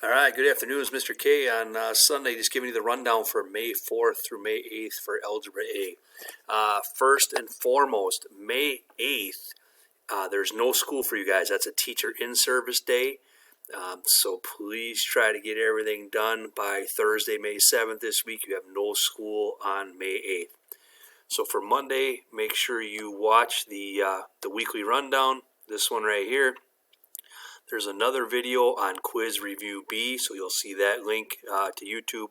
All right, good afternoon. It's Mr. K on Sunday, just giving you the rundown for May 4th through May 8th for Algebra A. First and foremost, May 8th, there's no school for you guys. That's a teacher in-service day. So please try to get everything done by Thursday, May 7th this week. You have no school on May 8th. So for Monday, make sure you watch the weekly rundown, this one right here. There's another video on Quiz Review B, so you'll see that link to YouTube.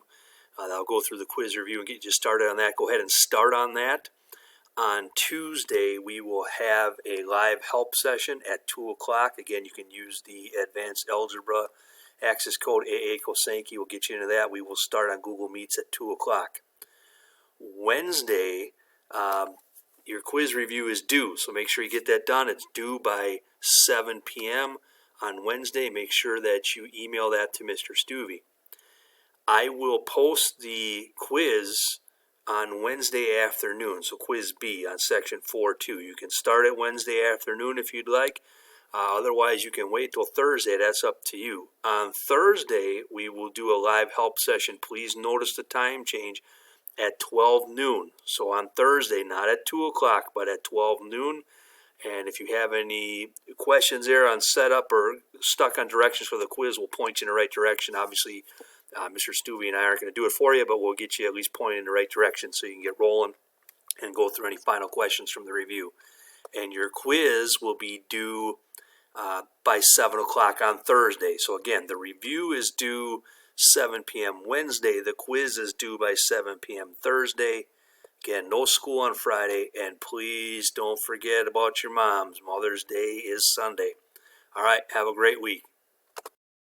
That'll go through the quiz review and get you started on that. Go ahead and start on that. On Tuesday, we will have a live help session at 2 o'clock. Again, you can use the Advanced Algebra access code AA Kosenki. We'll get you into that. We will start on Google Meets at 2 o'clock. Wednesday, your quiz review is due, so make sure you get that done. It's due by 7 p.m. on Wednesday. Make sure that you email that to Mr. Stuvey. I will post the quiz on Wednesday afternoon, so quiz B on section 4.2. You can start it Wednesday afternoon if you'd like. Otherwise, you can wait till Thursday. That's up to you. On Thursday, we will do a live help session. Please notice the time change at 12 noon. So on Thursday, not at 2 o'clock, but at 12 noon. And if you have any questions there on setup or stuck on directions for the quiz, we'll point you in the right direction. Obviously, Mr. Stuvey and I aren't going to do it for you, but we'll get you at least pointed in the right direction so you can get rolling and go through any final questions from the review. And your quiz will be due by 7 o'clock on Thursday. So again, the review is due 7 p.m. Wednesday. The quiz is due by 7 p.m. Thursday. Again, no school on Friday, and please don't forget about your moms. Mother's Day is Sunday. All right, have a great week.